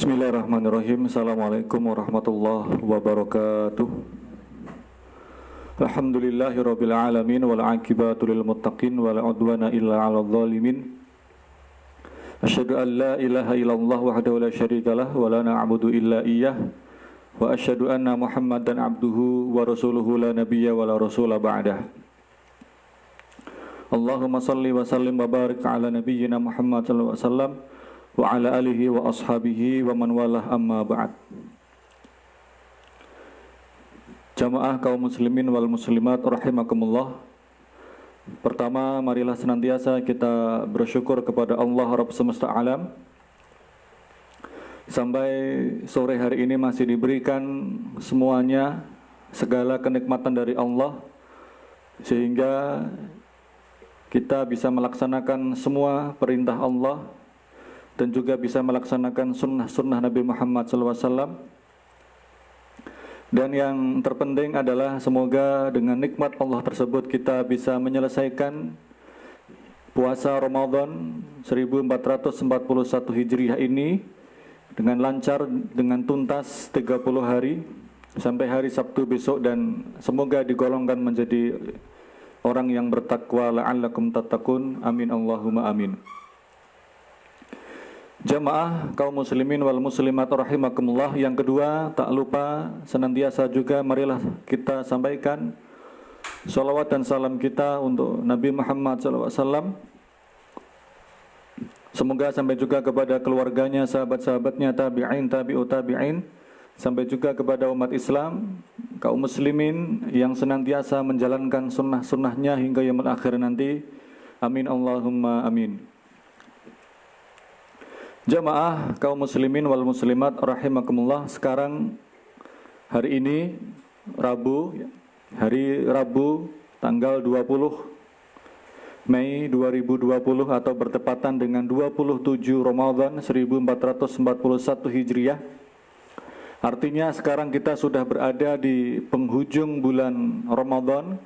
Bismillahirrahmanirrahim. Assalamualaikum warahmatullahi wabarakatuh. Alhamdulillahirabbil alamin wal aqibatu lil muttaqin wala udwana illa 'alal zalimin. Asyhadu an la ilaha illallah wahdahu la syarikalah wa la na'budu illa iyyah wa asyhadu anna Muhammadan abduhu wa rasuluhu la nabiyya wa la rasula ba'dah. Allahumma salli wa sallim wa barik ala nabiyyina Muhammad sallallahu alaihi wasallam wa ala alihi wa ashabihi wa man walah amma ba'd. Jamaah kaum muslimin wal muslimat rahimakumullah. Pertama, marilah senantiasa kita bersyukur kepada Allah Rabb semesta alam. Sampai sore hari ini masih diberikan semuanya, segala kenikmatan dari Allah, sehingga kita bisa melaksanakan semua perintah Allah dan juga bisa melaksanakan sunnah-sunnah Nabi Muhammad SAW. Dan yang terpenting adalah semoga dengan nikmat Allah tersebut kita bisa menyelesaikan puasa Ramadan 1441 Hijriah ini dengan lancar, dengan tuntas 30 hari sampai hari Sabtu besok, dan semoga digolongkan menjadi orang yang bertakwa, la'allakum tattaqun. Amin Allahumma amin. Jamaah kaum muslimin wal muslimat rahimakumullah. Yang kedua, tak lupa senantiasa juga marilah kita sampaikan salawat dan salam kita untuk Nabi Muhammad SAW. Semoga sampai juga kepada keluarganya, sahabat-sahabatnya, tabi'in, tabi'ut tabi'in, sampai juga kepada umat Islam, kaum muslimin yang senantiasa menjalankan sunnah-sunnahnya hingga yaumul akhir nanti. Amin Allahumma amin. Jamaah kaum muslimin wal muslimat rahimakumullah. Sekarang hari ini hari Rabu tanggal 20 Mei 2020 atau bertepatan dengan 27 Ramadan 1441 Hijriah. Artinya sekarang kita sudah berada di penghujung bulan Ramadan.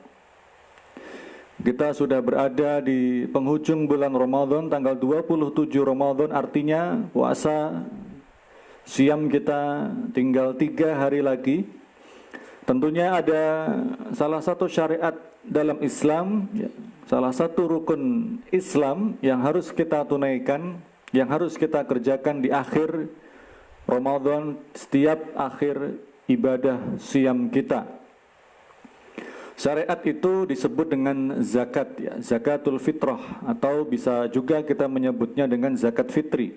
Kita sudah berada di penghujung bulan Ramadan, tanggal 27 Ramadan, artinya puasa siam kita tinggal 3 hari lagi. Tentunya ada salah satu syariat dalam Islam, salah satu rukun Islam yang harus kita tunaikan, yang harus kita kerjakan di akhir Ramadan, setiap akhir ibadah siam kita. Syariat itu disebut dengan zakat, ya, zakatul fitrah, atau bisa juga kita menyebutnya dengan zakat fitri.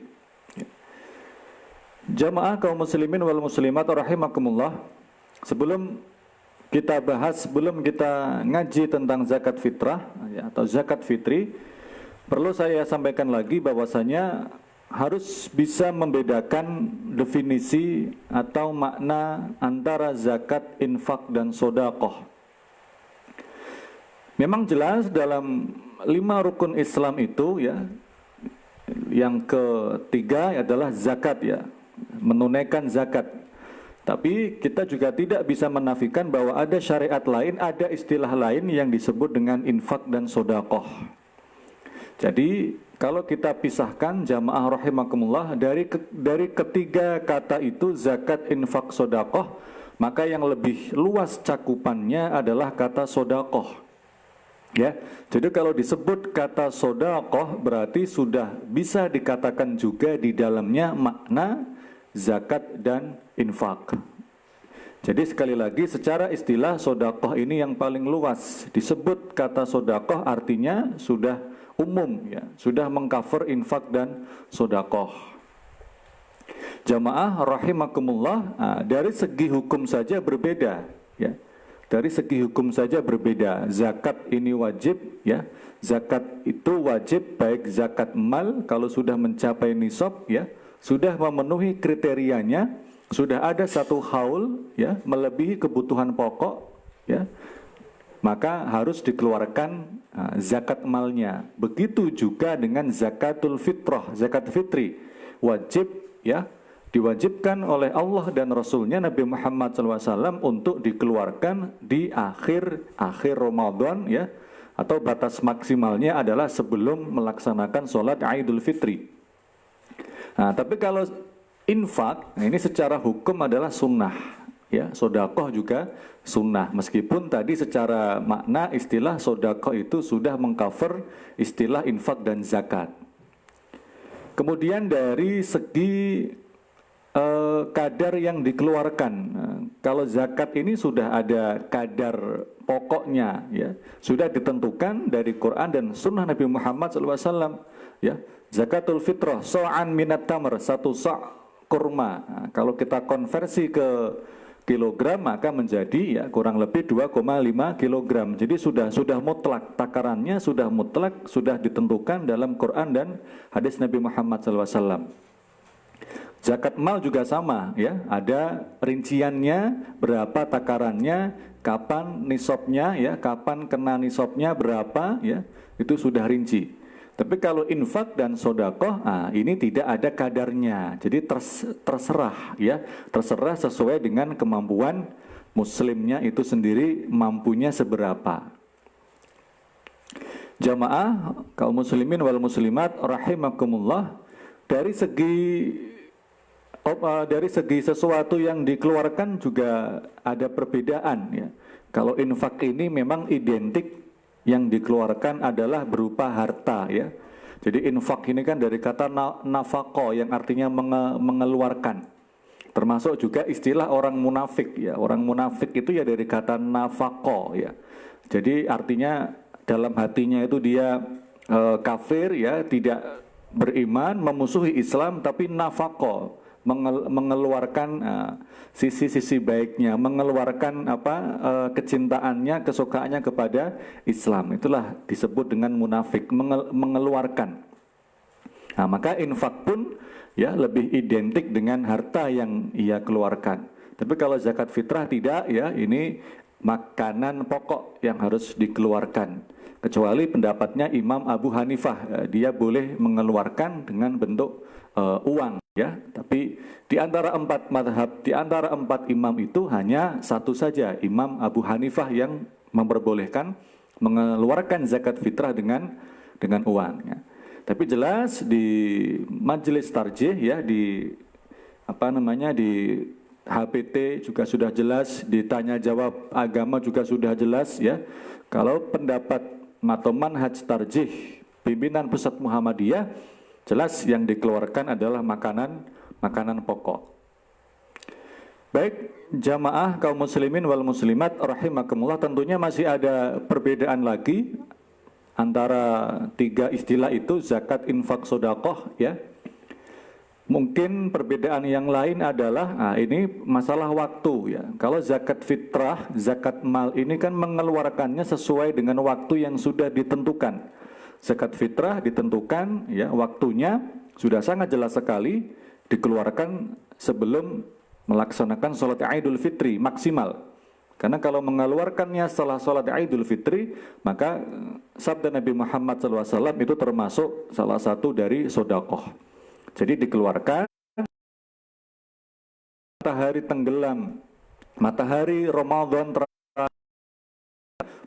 Jamaah kaum muslimin wal muslimat rahimakumullah. Sebelum kita bahas, sebelum kita ngaji tentang zakat fitrah, ya, atau zakat fitri, perlu saya sampaikan lagi bahwasanya harus bisa membedakan definisi atau makna antara zakat, infak, dan sedekah. Memang jelas dalam 5 rukun Islam itu, ya, yang ketiga adalah zakat, ya, menunaikan zakat. Tapi kita juga tidak bisa menafikan bahwa ada syariat lain, ada istilah lain yang disebut dengan infak dan sedekah. Jadi kalau kita pisahkan jamaah rahimakumullah dari ketiga kata itu, zakat, infak, sedekah, maka yang lebih luas cakupannya adalah kata sedekah. Ya, jadi kalau disebut kata sedekah berarti sudah bisa dikatakan juga di dalamnya makna zakat dan infak. Jadi sekali lagi secara istilah sedekah ini yang paling luas. Disebut kata sedekah artinya sudah umum, ya, sudah mengcover infak dan sedekah. Jamaah rahimakumullah, dari segi hukum saja berbeda, ya. Dari segi hukum saja berbeda. Zakat ini wajib, ya. Zakat itu wajib baik zakat mal kalau sudah mencapai nisab, ya, sudah memenuhi kriterianya, sudah ada 1 haul, ya, melebihi kebutuhan pokok, ya, maka harus dikeluarkan zakat malnya. Begitu juga dengan zakatul fitrah, zakat fitri, wajib, ya, diwajibkan oleh Allah dan Rasulnya Nabi Muhammad SAW untuk dikeluarkan di akhir Ramadan, ya, atau batas maksimalnya adalah sebelum melaksanakan sholat Idul Fitri. Nah, tapi kalau Infak, nah ini secara hukum adalah sunnah, ya. Sodakoh juga sunnah, meskipun tadi secara makna istilah sodakoh itu sudah mengcover istilah infak dan zakat. Kemudian dari segi kadar yang dikeluarkan, kalau zakat ini sudah ada kadar pokoknya, ya, sudah ditentukan dari Quran dan Sunnah Nabi Muhammad SAW, ya. Zakatul fitrah so'an minat tamar, satu so' kurma. Nah, kalau kita konversi ke kilogram maka menjadi ya kurang lebih 2,5 kilogram. Jadi sudah mutlak, takarannya sudah mutlak, sudah ditentukan dalam Quran dan hadis Nabi Muhammad SAW. Zakat mal juga sama, ya, ada rinciannya, berapa takarannya, kapan nisabnya, ya, kapan kena nisabnya berapa, ya, itu sudah rinci. Tapi kalau infak dan sodakoh, ini tidak ada kadarnya. Jadi terserah, ya, terserah sesuai dengan kemampuan muslimnya itu sendiri, mampunya seberapa. Jamaah kaum muslimin wal muslimat rahimakumullah, dari segi sesuatu yang dikeluarkan juga ada perbedaan, ya. Kalau infak ini memang identik yang dikeluarkan adalah berupa harta, ya. Jadi infak ini kan dari kata nafaqo yang artinya mengeluarkan. Termasuk juga istilah orang munafik, ya. Orang munafik itu ya dari kata nafaqo, ya. Jadi artinya dalam hatinya itu dia kafir, ya, tidak beriman, memusuhi Islam, tapi nafaqo, mengeluarkan sisi-sisi baiknya, mengeluarkan kecintaannya, kesukaannya kepada Islam. Itulah disebut dengan munafik, mengeluarkan. Nah, maka infak pun ya lebih identik dengan harta yang ia keluarkan. Tapi kalau zakat fitrah tidak, ya, ini makanan pokok yang harus dikeluarkan. Kecuali pendapatnya Imam Abu Hanifah, dia boleh mengeluarkan dengan bentuk uang, ya. Tapi di antara 4 mazhab, di antara 4 imam itu hanya satu saja, Imam Abu Hanifah, yang memperbolehkan mengeluarkan zakat fitrah dengan uang, ya. Tapi jelas di majelis tarjih, ya, di di HPT juga sudah jelas, ditanya jawab agama juga sudah jelas, ya. Kalau pendapat atau manhaj tarjih pimpinan pusat Muhammadiyah, jelas yang dikeluarkan adalah makanan pokok. Baik, jamaah kaum muslimin wal muslimat rahimakumullah, tentunya masih ada perbedaan lagi antara 3 istilah itu, zakat, infak, sodakoh, ya. Mungkin perbedaan yang lain adalah ini masalah waktu, ya. Kalau zakat fitrah, zakat mal ini kan mengeluarkannya sesuai dengan waktu yang sudah ditentukan. Zakat fitrah ditentukan, ya, waktunya sudah sangat jelas sekali, dikeluarkan sebelum melaksanakan sholat Idul Fitri maksimal. Karena kalau mengeluarkannya setelah sholat Idul Fitri, maka sabda Nabi Muhammad SAW itu termasuk salah satu dari sodakoh. Jadi dikeluarkan matahari tenggelam, matahari Ramadan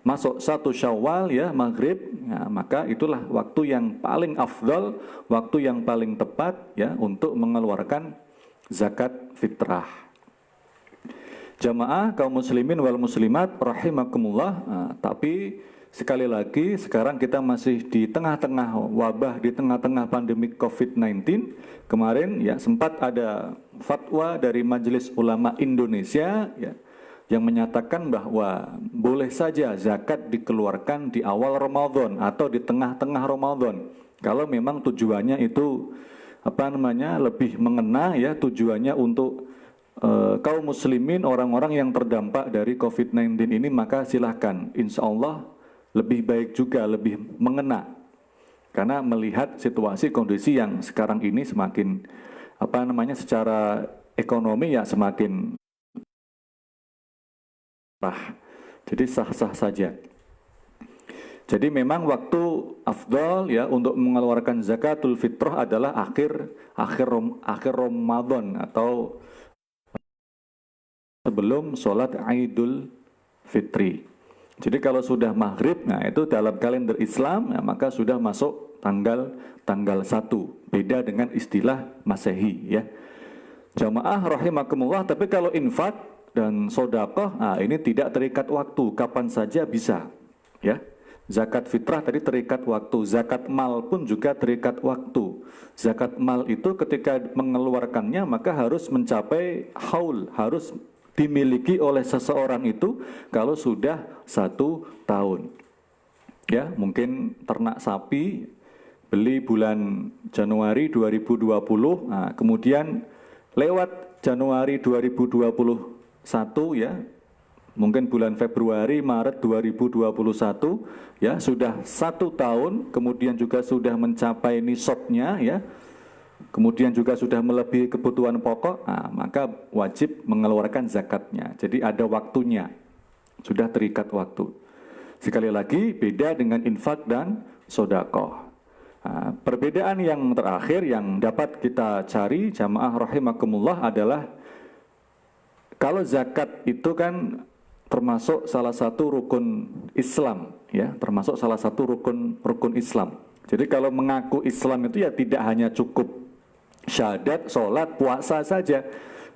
masuk 1 Syawal, ya, maghrib, ya, maka itulah waktu yang paling afdal, waktu yang paling tepat, ya, untuk mengeluarkan zakat fitrah. Jamaah kaum muslimin wal muslimat rahimakumullah, tapi sekali lagi sekarang kita masih di tengah-tengah wabah, di tengah-tengah pandemi COVID-19. Kemarin, ya, sempat ada fatwa dari Majelis Ulama Indonesia, ya, yang menyatakan bahwa boleh saja zakat dikeluarkan di awal Ramadan atau di tengah-tengah Ramadan kalau memang tujuannya itu lebih mengena, ya, tujuannya untuk kaum muslimin, orang-orang yang terdampak dari COVID-19 ini, maka silahkan, insya Allah lebih baik juga, lebih mengena. Karena melihat situasi kondisi yang sekarang ini semakin secara ekonomi, ya, semakin jadi sah-sah saja. Jadi memang waktu afdal, ya, untuk mengeluarkan zakatul fitrah adalah akhir Ramadan atau sebelum sholat Idul Fitri. Jadi kalau sudah maghrib, nah itu dalam kalender Islam, nah, maka sudah masuk tanggal 1, beda dengan istilah Masehi, ya. Jamaah rahimakumullah, tapi kalau infak dan sodakoh, nah ini tidak terikat waktu, kapan saja bisa. Ya, zakat fitrah tadi terikat waktu, zakat mal pun juga terikat waktu. Zakat mal itu ketika mengeluarkannya maka harus mencapai haul, harus dimiliki oleh seseorang itu kalau sudah 1 tahun. Ya, mungkin ternak sapi beli bulan Januari 2020, nah, kemudian lewat Januari 2021 ya, mungkin bulan Februari, Maret 2021 ya, sudah 1 tahun, kemudian juga sudah mencapai nisabnya ya, kemudian juga sudah melebihi kebutuhan pokok, nah, maka wajib mengeluarkan zakatnya. Jadi ada waktunya, sudah terikat waktu. Sekali lagi beda dengan infak dan sodakoh. Nah, perbedaan yang terakhir yang dapat kita cari jamaah rahimakumullah adalah kalau zakat itu kan termasuk salah satu rukun Islam ya, termasuk salah satu rukun Islam. Jadi kalau mengaku Islam itu ya tidak hanya cukup syahadat, sholat, puasa saja,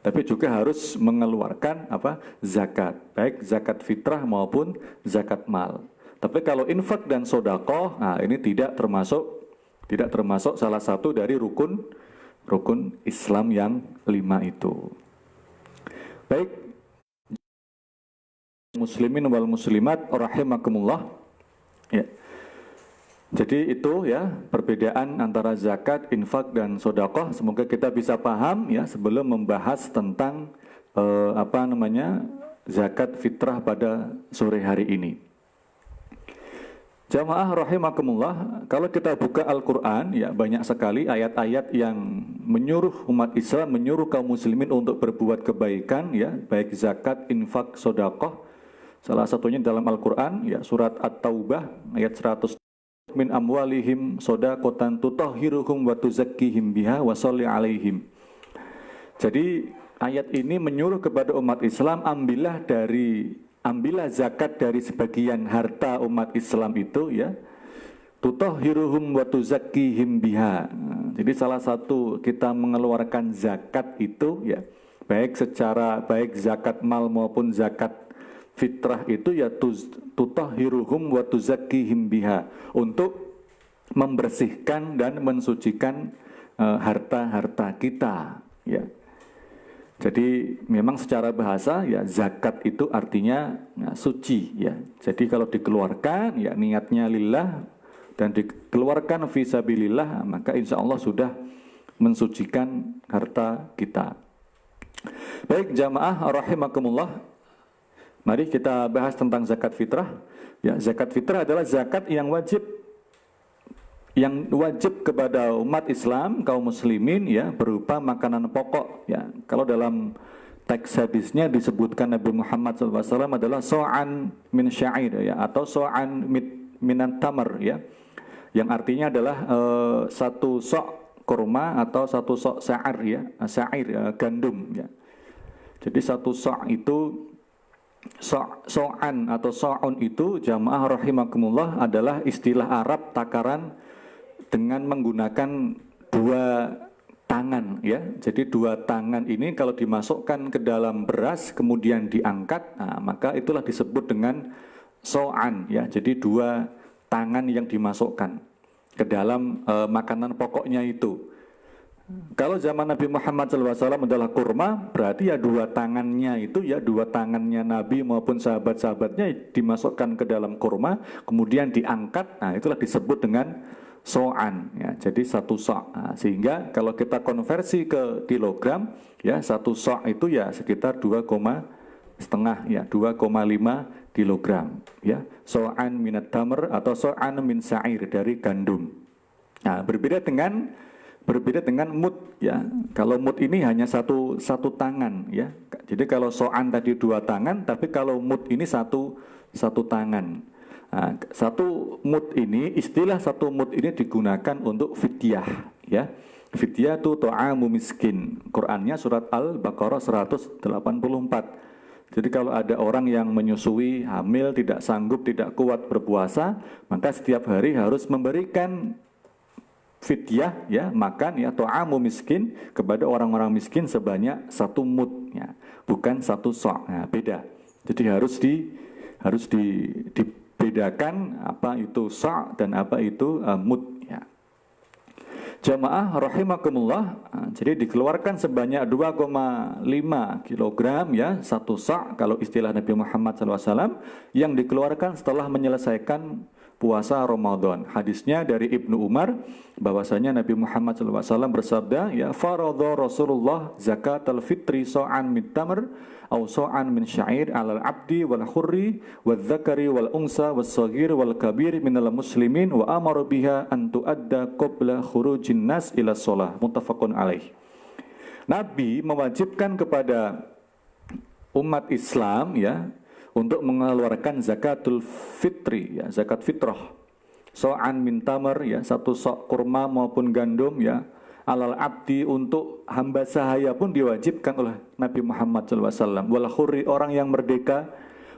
tapi juga harus mengeluarkan zakat, baik zakat fitrah maupun zakat mal. Tapi kalau infak dan sodakoh, nah ini tidak termasuk salah satu dari rukun Islam yang 5 itu. Baik, muslimin wal muslimat rahimakumullah. Ya. Jadi itu ya perbedaan antara zakat, infak dan sodakoh. Semoga kita bisa paham ya sebelum membahas tentang zakat fitrah pada sore hari ini. Jamaah rahimakumullah, kalau kita buka Al-Quran, ya banyak sekali ayat-ayat yang menyuruh umat Islam, menyuruh kaum muslimin untuk berbuat kebaikan, ya baik zakat, infak, sodakoh. Salah satunya dalam Al-Quran, ya surat At-Taubah ayat 100. Min amwalihim sodakotan tutahhiruhum wa tuzakkihim biha wa sholli alaihim. Jadi ayat ini menyuruh kepada umat Islam, ambillah zakat dari sebagian harta umat Islam itu ya, tutahhiruhum wa tuzakkihim biha. Jadi salah satu kita mengeluarkan zakat itu ya, baik zakat mal maupun zakat fitrah itu ya tutahhiruhum wa tuzakkihim biha, untuk membersihkan dan mensucikan harta-harta kita ya. Jadi memang secara bahasa ya zakat itu artinya ya, suci ya. Jadi kalau dikeluarkan ya niatnya lillah dan dikeluarkan fisabilillah, maka insya Allah sudah mensucikan harta kita. Baik jamaah rahimakumullah, mari kita bahas tentang zakat fitrah. Ya, zakat fitrah adalah zakat yang wajib kepada umat Islam, kaum muslimin ya, berupa makanan pokok ya. Kalau dalam teks hadisnya disebutkan Nabi Muhammad SAW adalah so'an min syair ya, atau so'an minan tamar ya, yang artinya adalah satu sok kurma atau satu sok syair ya, gandum ya. Jadi satu sok itu so'an atau so'un itu jamaah rahimakumullah adalah istilah Arab takaran dengan menggunakan 2 tangan ya. Jadi 2 tangan ini kalau dimasukkan ke dalam beras kemudian diangkat, nah, maka itulah disebut dengan so'an ya. Jadi 2 tangan yang dimasukkan ke dalam makanan pokoknya itu. Kalau zaman Nabi Muhammad SAW adalah kurma, berarti ya 2 tangannya itu ya, 2 tangannya Nabi maupun sahabat-sahabatnya dimasukkan ke dalam kurma kemudian diangkat, nah itulah disebut dengan so'an ya. Jadi 1 so'. Nah, sehingga kalau kita konversi ke kilogram ya, 1 so' itu ya sekitar 2,5 ya, 2,5 kilogram ya. So'an minat tamr atau so'an min sa'ir, dari gandum. Nah, berbeda dengan mud ya. Kalau mud ini hanya satu tangan ya. Jadi kalau so'an tadi 2 tangan, tapi kalau mud ini satu tangan. Nah, istilah satu mud ini digunakan untuk fidyah ya. Fidyah itu ta'amu miskin. Qur'annya surat Al-Baqarah 184. Jadi kalau ada orang yang menyusui, hamil, tidak sanggup, tidak kuat berpuasa, maka setiap hari harus memberikan fidyah ya, makan ya, ta'amu miskin, kepada orang-orang miskin sebanyak 1 mud ya, bukan 1 sa'. Nah, beda. Jadi harus dibedakan apa itu sa' dan apa itu mud ya. Jamaah rahimakumullah, jadi dikeluarkan sebanyak 2,5 kilogram ya, 1 sa' kalau istilah Nabi Muhammad SAW, yang dikeluarkan setelah menyelesaikan puasa Ramadan. Hadisnya dari Ibnu Umar bahwasanya Nabi Muhammad SAW bersabda, ya faradha Rasulullah zakat al-fitri sa'an min tamr aw sa'an min sya'ir 'alal 'abdi wal hurri wal dzakari wal unsa was saghir wal kabir minal muslimin wa amara biha an tuadda qabla khurujin nas ila shalah. Muttafaqun alaih. Nabi mewajibkan kepada umat Islam ya untuk mengeluarkan zakatul fitri ya, zakat fitrah. So'an min tamar ya, 1 sok kurma maupun gandum ya, alal abdi, untuk hamba sahaya pun diwajibkan oleh Nabi Muhammad SAW. Wal khurri, orang yang merdeka,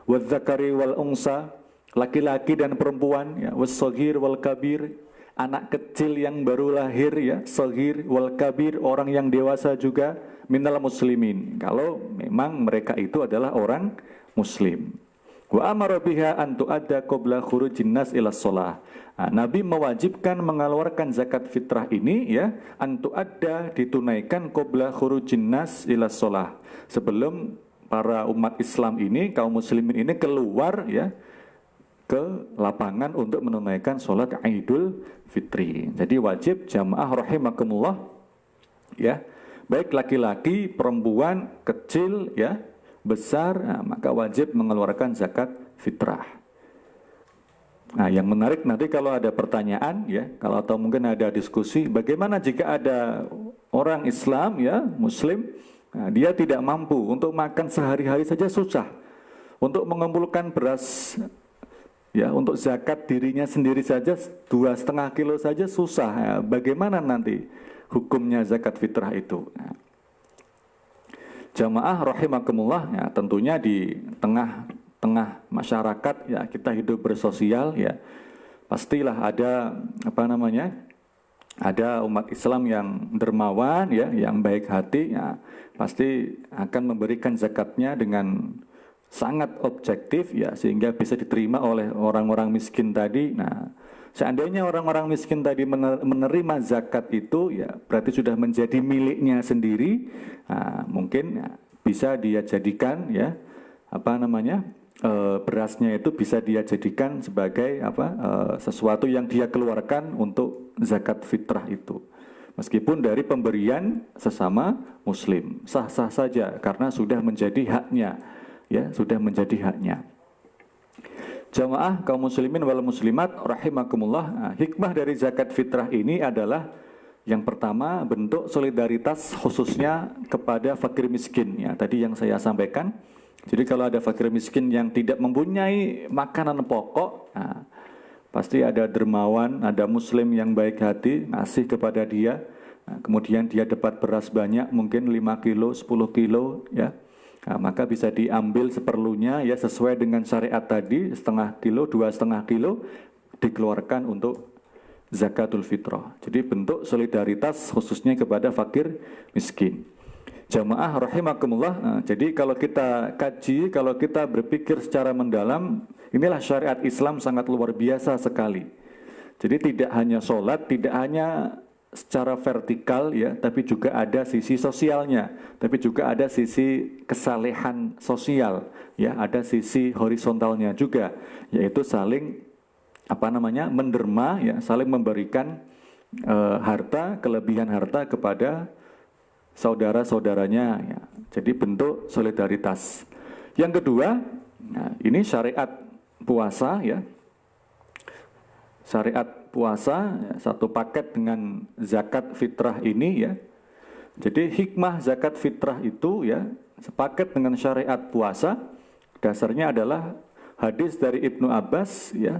wal zakari wal unsa, laki-laki dan perempuan ya, was saghir wal kabir, anak kecil yang baru lahir ya, saghir wal kabir, orang yang dewasa juga, minal muslimin, kalau memang mereka itu adalah orang Muslim. Wa amara biha an tu'adda qabla khurujin nas ila shalah. Nabi mewajibkan mengeluarkan zakat fitrah ini ya, an tu'adda, ditunaikan, qabla khurujin nas ila shalah, sebelum para umat Islam ini, kaum muslimin ini keluar ya ke lapangan untuk menunaikan sholat Idul Fitri. Jadi wajib jamaah rahimakumullah ya, baik laki-laki, perempuan, kecil ya, besar, maka wajib mengeluarkan zakat fitrah. Nah, yang menarik nanti kalau ada pertanyaan ya, kalau atau mungkin ada diskusi, bagaimana jika ada orang Islam ya, Muslim, dia tidak mampu untuk makan sehari-hari saja susah, untuk mengumpulkan beras ya, untuk zakat dirinya sendiri saja 2,5 kilo saja susah. Ya, bagaimana nanti hukumnya zakat fitrah itu? Jamaah rahimakumullah ya, tentunya di tengah masyarakat ya, kita hidup bersosial ya, pastilah ada ada umat Islam yang dermawan ya, yang baik hati ya, pasti akan memberikan zakatnya dengan sangat objektif ya, sehingga bisa diterima oleh orang-orang miskin tadi. Nah, seandainya orang-orang miskin tadi menerima zakat itu ya, berarti sudah menjadi miliknya sendiri. Nah, mungkin ya, bisa dia jadikan ya, berasnya itu bisa dia jadikan sebagai sesuatu yang dia keluarkan untuk zakat fitrah itu. Meskipun dari pemberian sesama muslim, sah-sah saja karena sudah menjadi haknya. Ya, sudah menjadi haknya. Jamaah kaum muslimin wal muslimat rahimakumullah, hikmah dari zakat fitrah ini adalah yang pertama, bentuk solidaritas khususnya kepada fakir miskin ya, tadi yang saya sampaikan. Jadi kalau ada fakir miskin yang tidak mempunyai makanan pokok, pasti ada dermawan, ada muslim yang baik hati ngasih kepada dia. Kemudian dia dapat beras banyak, mungkin 5 kilo, 10 kilo ya. Maka bisa diambil seperlunya ya, sesuai dengan syariat tadi, 0,5 kilo, 2,5 kilo dikeluarkan untuk zakatul fitrah. Jadi bentuk solidaritas khususnya kepada fakir miskin. Jamaah rahimakumullah, jadi kalau kita kaji, kalau kita berpikir secara mendalam, inilah syariat Islam sangat luar biasa sekali. Jadi tidak hanya sholat, tidak hanya secara vertikal ya, tapi juga ada sisi sosialnya, tapi juga ada sisi kesalehan sosial ya, ada sisi horizontalnya juga, yaitu saling menderma ya, saling memberikan harta, kelebihan harta kepada saudara-saudaranya ya. Jadi bentuk solidaritas. Yang kedua, ini syariat puasa ya. Syariat puasa ya, satu paket dengan zakat fitrah ini ya. Jadi hikmah zakat fitrah itu ya, sepaket dengan syariat puasa. Dasarnya adalah hadis dari Ibnu Abbas ya.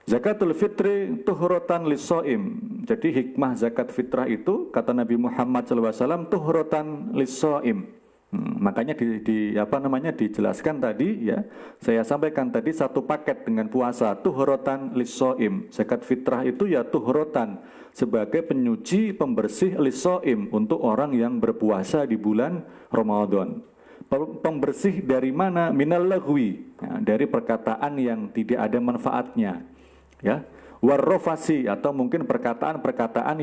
Zakatul fitri tuhratan lis-shaim. Jadi hikmah zakat fitrah itu kata Nabi Muhammad SAW, tuhratan lis-shaim. Makanya dijelaskan tadi ya, saya sampaikan tadi satu paket dengan puasa, tuhrotan lissoim. Zakat fitrah itu ya tuhrotan, sebagai penyuci, pembersih lissoim untuk orang yang berpuasa di bulan Ramadan. Pembersih dari mana? Minal lagwi, ya, dari perkataan yang tidak ada manfaatnya, ya. Warrofasi, atau mungkin perkataan-perkataan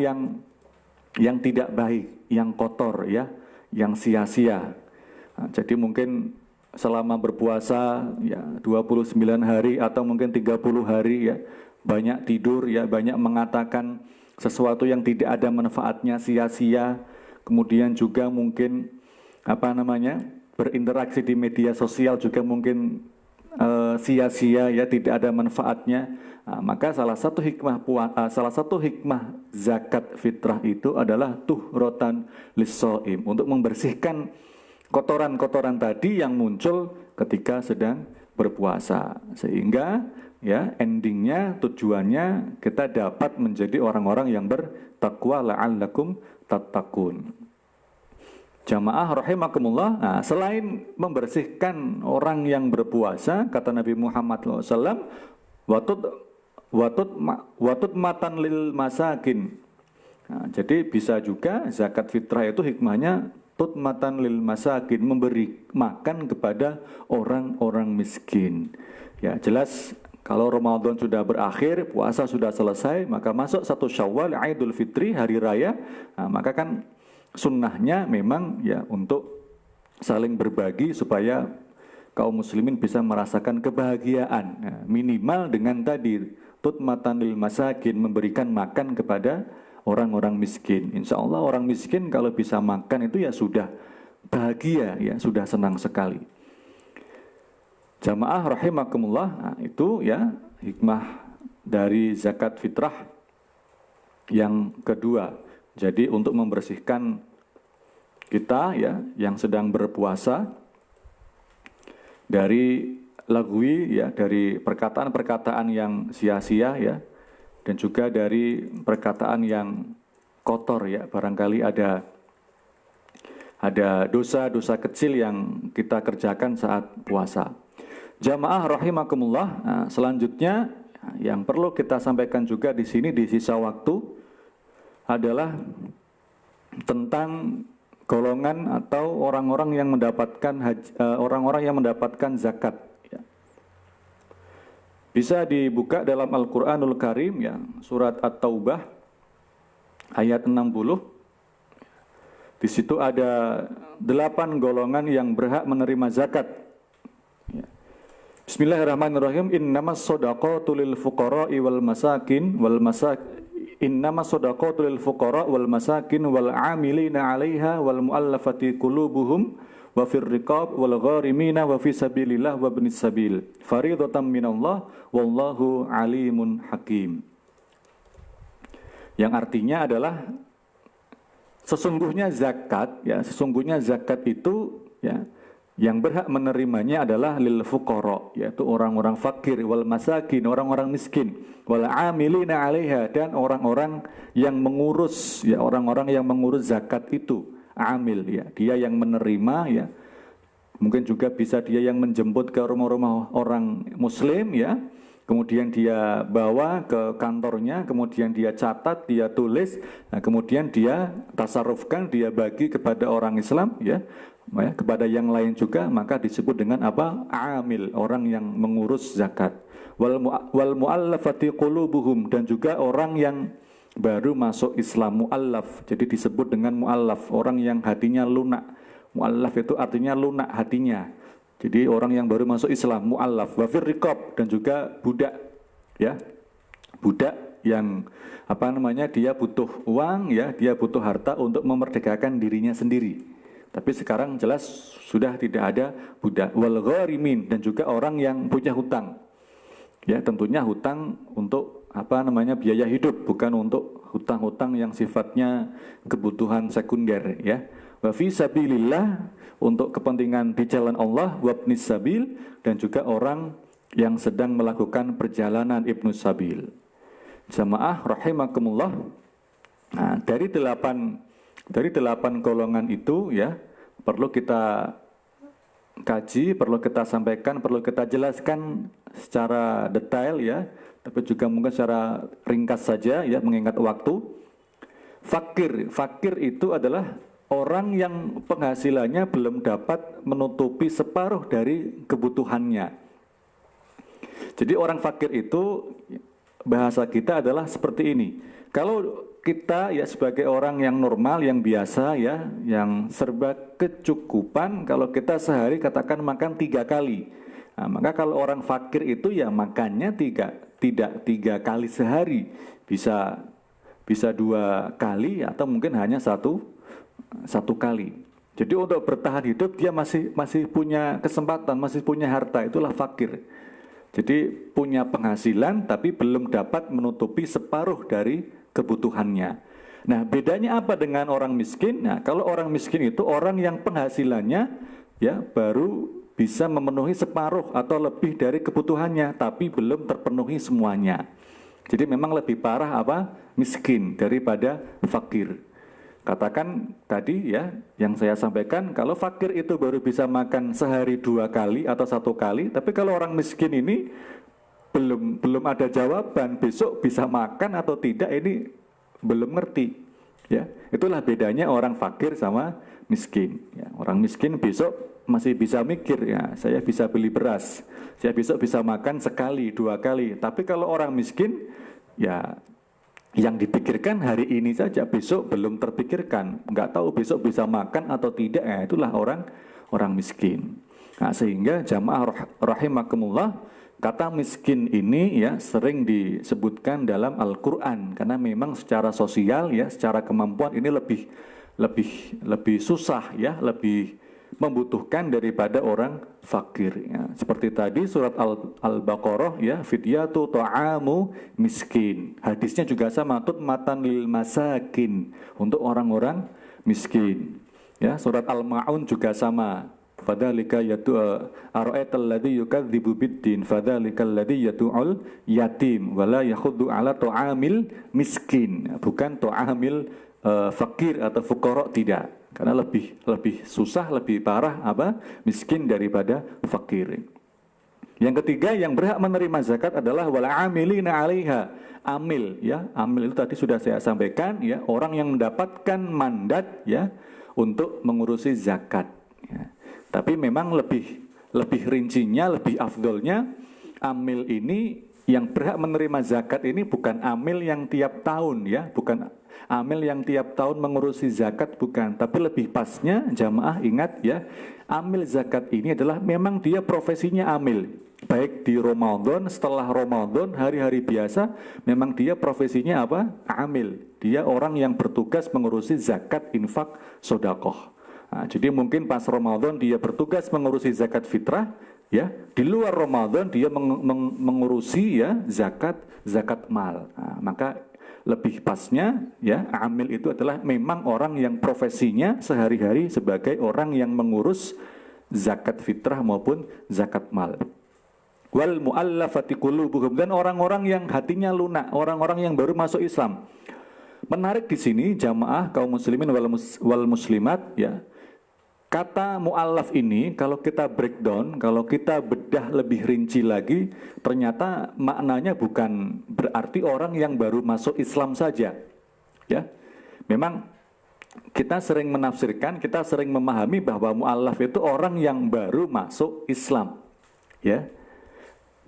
yang tidak baik, yang kotor, ya, yang sia-sia. Nah, jadi mungkin selama berpuasa ya 29 hari atau mungkin 30 hari ya, banyak tidur ya, banyak mengatakan sesuatu yang tidak ada manfaatnya, sia-sia. Kemudian juga mungkin berinteraksi di media sosial juga mungkin sia-sia ya, tidak ada manfaatnya. Nah, maka salah satu hikmah zakat fitrah itu adalah tuhrotan lissoim, untuk membersihkan kotoran-kotoran tadi yang muncul ketika sedang berpuasa, sehingga ya endingnya, tujuannya kita dapat menjadi orang-orang yang bertakwa, la'allakum tattaqun. Jamaah rahimakumullah. Nah, selain membersihkan orang yang berpuasa, kata Nabi Muhammad SAW, watut matan lil masakin. Nah, jadi bisa juga zakat fitrah itu hikmahnya tutmatan lil masakin, memberi makan kepada orang-orang miskin. Ya, jelas kalau Ramadan sudah berakhir, puasa sudah selesai, maka masuk 1 Syawal, Idul Fitri, hari raya. Nah, maka kan sunnahnya memang ya untuk saling berbagi supaya kaum muslimin bisa merasakan kebahagiaan. Nah, minimal dengan tadi tutmatan lil masakin, memberikan makan kepada orang-orang miskin. Insya Allah orang miskin kalau bisa makan itu ya sudah bahagia, ya sudah senang sekali. Jamaah rahimakumullah. Nah, itu ya hikmah dari zakat fitrah yang kedua. Jadi untuk membersihkan kita ya yang sedang berpuasa dari lagwi ya, dari perkataan-perkataan yang sia-sia ya, dan juga dari perkataan yang kotor ya, barangkali ada dosa-dosa kecil yang kita kerjakan saat puasa. Jamaah rahimakumullah. Nah, selanjutnya yang perlu kita sampaikan juga di sini di sisa waktu adalah tentang golongan atau orang-orang yang mendapatkan zakat. Bisa dibuka dalam Al-Quranul Karim ya, surat At-Taubah ayat 60. Di situ ada 8 golongan yang berhak menerima zakat. Ya. Bismillahirrahmanirrahim. Innamas shadaqatu lil fuqara'i wal masakin innamas shadaqatu lil fuqara' wal masakin wal 'amilina 'alaiha wal mu'allafati qulubuhum wa fir riqab wal gharimina wa fi sabilillah wa ibnis sabil faridatan minallah wallahu alimun hakim. Yang artinya adalah sesungguhnya zakat itu ya yang berhak menerimanya adalah lil fuqara, yaitu orang-orang fakir, wal masakin, orang-orang miskin, wal amilina 'alaiha, dan orang-orang yang mengurus ya, orang-orang yang mengurus zakat itu. Amil ya, dia yang menerima ya, mungkin juga bisa dia yang menjemput ke rumah-rumah orang muslim ya, kemudian dia bawa ke kantornya, kemudian dia catat, dia tulis, nah, kemudian dia tasarrufkan, dia bagi kepada orang Islam ya, kepada yang lain juga, maka disebut dengan apa? Amil, orang yang mengurus zakat. Wal mu'allafati qulubuhum, dan juga orang yang baru masuk Islam, mu'allaf, jadi disebut dengan mu'allaf, orang yang hatinya lunak. Mu'allaf itu artinya lunak hatinya, jadi orang yang baru masuk Islam, mu'allaf. Wa fir riqab, dan juga budak ya, budak yang dia butuh uang ya, dia butuh harta untuk memerdekakan dirinya sendiri. Tapi sekarang jelas sudah tidak ada budak. Wal gharimin, dan juga orang yang punya hutang ya, tentunya hutang untuk biaya hidup, bukan untuk hutang-hutang yang sifatnya kebutuhan sekunder ya. Wa fi sabilillah, untuk kepentingan di jalan Allah, wa ibnis sabil, dan juga orang yang sedang melakukan perjalanan ibnus sabil. Jamaah rahimakumullah. Nah, dari delapan golongan itu ya, perlu kita kaji, perlu kita sampaikan, perlu kita jelaskan secara detail ya, tapi juga mungkin secara ringkas saja ya, mengingat waktu. Fakir itu adalah orang yang penghasilannya belum dapat menutupi separuh dari kebutuhannya. Jadi orang fakir itu bahasa kita adalah seperti ini. Kalau kita ya sebagai orang yang normal, yang biasa ya, yang serba kecukupan, kalau kita sehari katakan makan 3 kali. Nah, maka kalau orang fakir itu ya makannya tidak 3 kali sehari, bisa 2 kali atau mungkin hanya satu kali. Jadi untuk bertahan hidup dia masih punya kesempatan, masih punya harta, itulah fakir. Jadi punya penghasilan tapi belum dapat menutupi separuh dari kebutuhannya. Nah, bedanya apa dengan orang miskin? Nah, kalau orang miskin itu orang yang penghasilannya ya baru bisa memenuhi separuh atau lebih dari kebutuhannya, tapi belum terpenuhi semuanya. Jadi memang lebih parah apa? Miskin daripada fakir. Katakan tadi ya, yang saya sampaikan, kalau fakir itu baru bisa makan sehari 2 kali atau 1 kali, tapi kalau orang miskin ini belum ada jawaban besok bisa makan atau tidak, ini belum ngerti. Ya, itulah bedanya orang fakir sama miskin. Ya, orang miskin besok masih bisa mikir, ya saya bisa beli beras, saya besok bisa makan sekali 2 kali. Tapi kalau orang miskin, ya yang dipikirkan hari ini saja, besok belum terpikirkan, nggak tahu besok bisa makan atau tidak, ya itulah orang miskin. Nah, sehingga jamaah rahimakumullah, kata miskin ini ya sering disebutkan dalam Al-Quran, karena memang secara sosial ya, secara kemampuan ini lebih susah ya, lebih membutuhkan daripada orang fakir ya. Seperti tadi surat Al-Baqarah ya, fidyatu ta'amu miskin. Hadisnya juga sama, tutmatan lil masakin, untuk orang-orang miskin. Ya, surat Al-Ma'un juga sama. Fadzalika yatu ara'aital ladzi yukadzibu biddin fadzalikal ladzi yatu'ul yatim wala yakhuddu ala ta'amil miskin. Bukan ta'amil fakir atau fuqara, tidak. Karena lebih susah, lebih parah apa? Miskin daripada fakir. Yang ketiga yang berhak menerima zakat adalah wal amilina 'alaiha. Amil ya, amil itu tadi sudah saya sampaikan ya, orang yang mendapatkan mandat ya untuk mengurusi zakat ya. Tapi memang lebih rincinya, lebih afdolnya, amil ini yang berhak menerima zakat ini bukan amil yang tiap tahun ya, bukan amil yang tiap tahun mengurusi zakat, bukan. Tapi lebih pasnya jamaah ingat ya, amil zakat ini adalah memang dia profesinya amil. Baik di Ramadan, setelah Ramadan, hari-hari biasa, memang dia profesinya apa? Amil. Dia orang yang bertugas mengurusi zakat, infak, sodakoh. Nah, jadi mungkin pas Ramadan dia bertugas mengurusi zakat fitrah, ya. Di luar Ramadan dia mengurusi ya zakat mal. Nah, maka lebih pasnya ya, amil itu adalah memang orang yang profesinya sehari-hari sebagai orang yang mengurus zakat fitrah maupun zakat mal. Wal mu'allafati qulubuhum, dan orang-orang yang hatinya lunak, orang-orang yang baru masuk Islam. Menarik di sini jamaah kaum muslimin wal muslimat ya. Kata mu'allaf ini kalau kita breakdown, kalau kita bedah lebih rinci lagi, ternyata maknanya bukan berarti orang yang baru masuk Islam saja. Ya. Memang kita sering menafsirkan, kita sering memahami bahwa mu'allaf itu orang yang baru masuk Islam. Ya.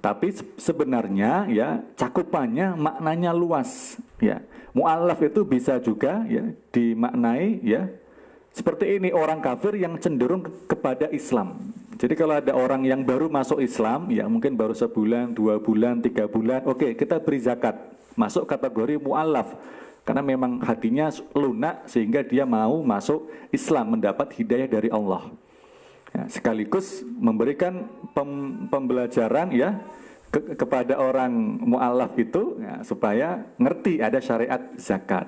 Tapi sebenarnya ya cakupannya maknanya luas. Ya. Mu'allaf itu bisa juga ya dimaknai ya seperti ini, orang kafir yang cenderung kepada Islam. Jadi kalau ada orang yang baru masuk Islam, ya mungkin baru sebulan, 2 bulan, 3 bulan, oke, kita beri zakat. Masuk kategori mu'allaf. Karena memang hatinya lunak sehingga dia mau masuk Islam, mendapat hidayah dari Allah. Ya, sekaligus memberikan pembelajaran ya kepada orang mu'allaf itu ya, supaya ngerti ada syariat zakat.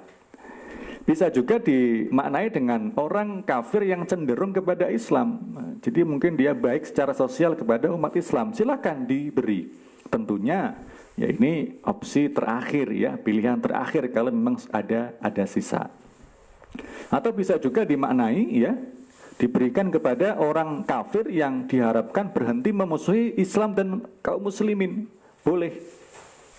Bisa juga dimaknai dengan orang kafir yang cenderung kepada Islam. Jadi mungkin dia baik secara sosial kepada umat Islam, silakan diberi. Tentunya ya ini opsi terakhir ya, pilihan terakhir kalau memang ada sisa. Atau bisa juga dimaknai ya diberikan kepada orang kafir yang diharapkan berhenti memusuhi Islam dan kaum muslimin. Boleh.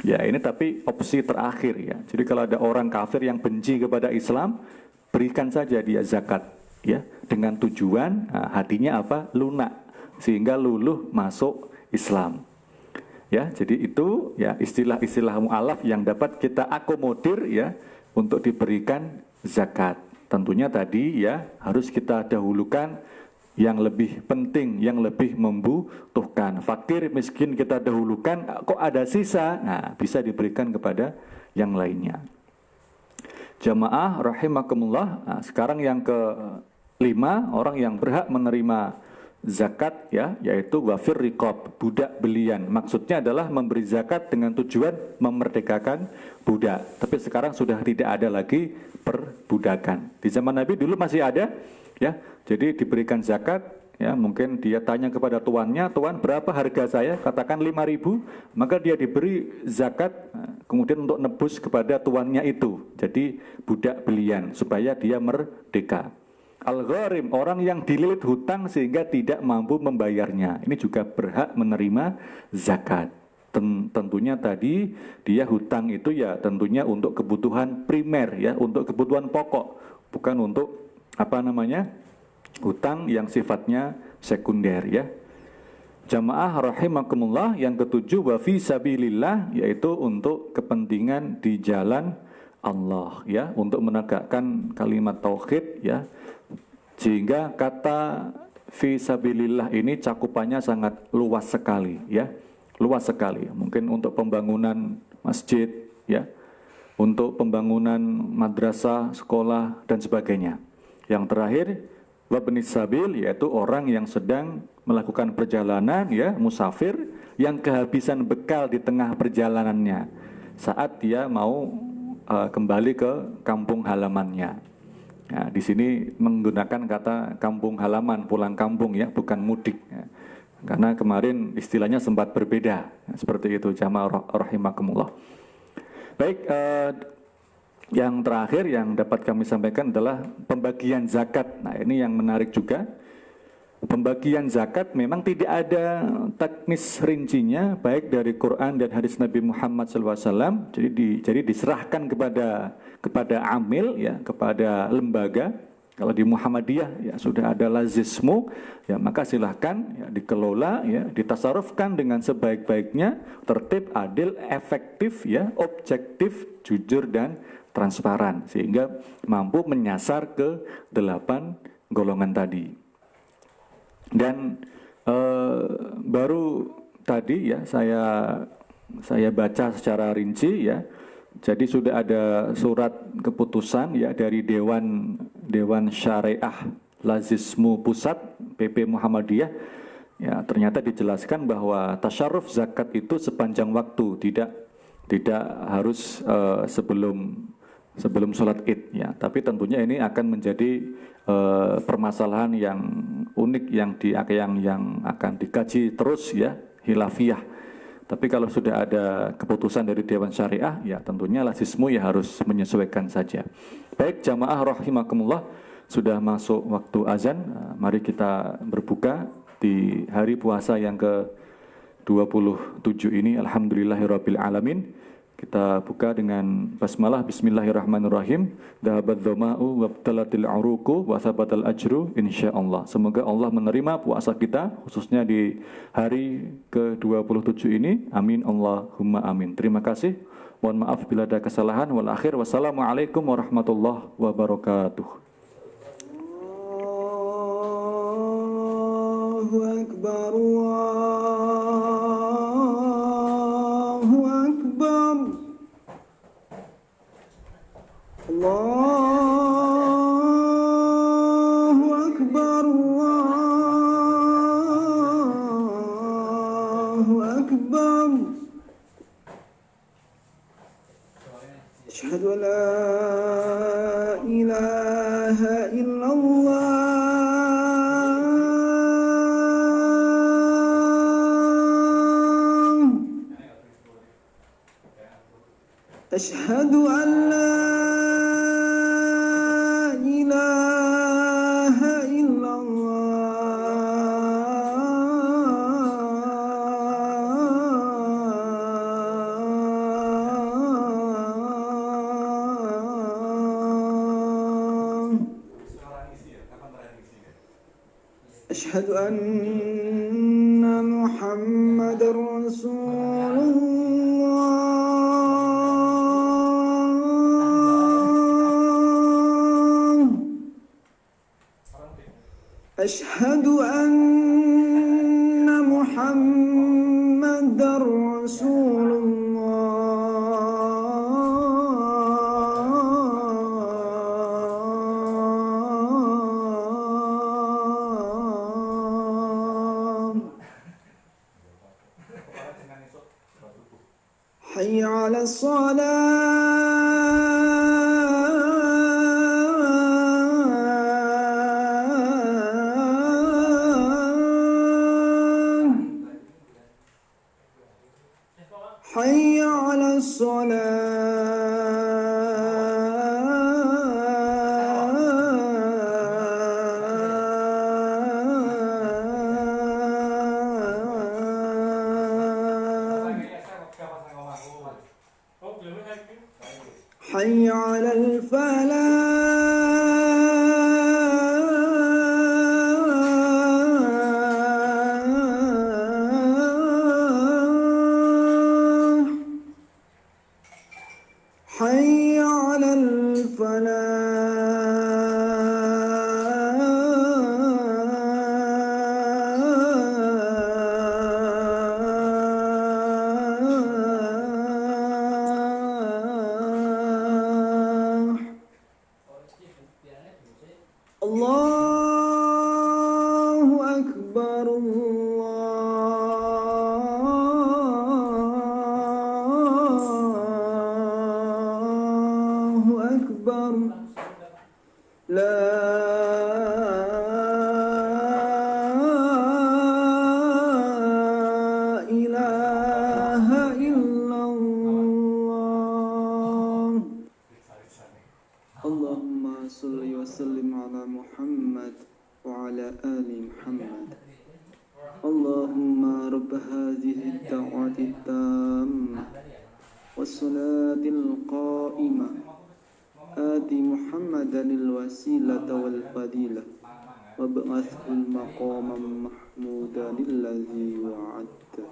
Ya, ini tapi opsi terakhir ya. Jadi kalau ada orang kafir yang benci kepada Islam, berikan saja dia zakat ya, dengan tujuan hatinya apa? Lunak, sehingga luluh masuk Islam. Ya, jadi itu ya istilah-istilah mu'alaf yang dapat kita akomodir ya untuk diberikan zakat. Tentunya tadi ya harus kita dahulukan yang lebih penting, yang lebih membutuhkan. Fakir, miskin kita dahulukan, kok ada sisa? Nah, bisa diberikan kepada yang lainnya. Jamaah rahimakumullah. Nah, sekarang yang kelima, orang yang berhak menerima zakat ya, yaitu wafir riqab, budak belian. Maksudnya adalah memberi zakat dengan tujuan memerdekakan budak. Tapi sekarang sudah tidak ada lagi perbudakan. Di zaman Nabi dulu masih ada ya. Jadi diberikan zakat ya, mungkin dia tanya kepada tuannya, "Tuan, berapa harga saya?" Katakan 5.000, maka dia diberi zakat kemudian untuk nebus kepada tuannya itu. Jadi budak belian supaya dia merdeka. Al-gharim, orang yang dililit hutang sehingga tidak mampu membayarnya. Ini juga berhak menerima zakat. Tentunya tadi dia hutang itu ya tentunya untuk kebutuhan primer ya, untuk kebutuhan pokok, bukan untuk hutang yang sifatnya sekunder ya. Jamaah rahimakumullah, yang ketujuh wa fi sabilillah, yaitu untuk kepentingan di jalan Allah ya, untuk menegakkan kalimat tauhid ya. Sehingga kata fi sabilillah ini cakupannya sangat luas sekali ya. Luas sekali. Mungkin untuk pembangunan masjid ya, untuk pembangunan madrasah, sekolah dan sebagainya. Yang terakhir wabnis sabil, yaitu orang yang sedang melakukan perjalanan ya, musafir yang kehabisan bekal di tengah perjalanannya saat dia mau kembali ke kampung halamannya. Nah, di sini menggunakan kata kampung halaman, pulang kampung ya, bukan mudik ya. Karena kemarin istilahnya sempat berbeda ya, seperti itu jamaah rahimakumullah. Baik, yang terakhir yang dapat kami sampaikan adalah pembagian zakat. Nah, ini yang menarik juga. Pembagian zakat memang tidak ada teknis rincinya, baik dari Quran dan hadis Nabi Muhammad SAW. Jadi diserahkan kepada amil ya, kepada lembaga. Kalau di Muhammadiyah ya sudah ada lazismu ya, maka silahkan ya, dikelola ya, ditasarufkan dengan sebaik-baiknya, tertib, adil, efektif ya, objektif, jujur dan transparan, sehingga mampu menyasar ke 8 golongan tadi. Dan baru tadi ya saya baca secara rinci ya. Jadi sudah ada surat keputusan ya dari Dewan Syariah Lazismu Pusat PP Muhammadiyah. Ya, ternyata dijelaskan bahwa tasyarruf zakat itu sepanjang waktu, tidak harus sebelum sholat Id ya. Tapi tentunya ini akan menjadi permasalahan yang unik yang akan dikaji terus ya, khilafiyah. Tapi kalau sudah ada keputusan dari Dewan Syariah ya tentunya lazismu ya harus menyesuaikan saja. Baik jamaah rahimakumullah, sudah masuk waktu azan. Mari kita berbuka di hari puasa yang ke-27 ini. Alhamdulillahirabbil alamin. Kita buka dengan basmalah, bismillahirrahmanirrahim. Dhahabat dhama'u wabtalatil aruku wa thabatal ajru insyaallah. Semoga Allah menerima puasa kita khususnya di hari ke-27 ini. Amin Allahumma amin. Terima kasih. Mohon maaf bila ada kesalahan. Wal akhir wassalamualaikum warahmatullahi wabarakatuh. Allahu akbar. Allahu akbar, Allahu akbar. Asyhadu an la ilaha illallah. Asyhadu an la ilaha illallah. أشهد أن محمد رسول الله أشهد أن محمد رسول حي على الصلاة حي على حي على الفلاح حي على الفلاح الله أكبر الله أكبر لا إله إلا الله اللهم صل وسلم على محمد وعلى آل محمد اللهم رب هذه الدعوة التامة والصلاة القائمة آت محمدا الوسيلة والفضيلة وابعثه المقام محمودا الذي وعدته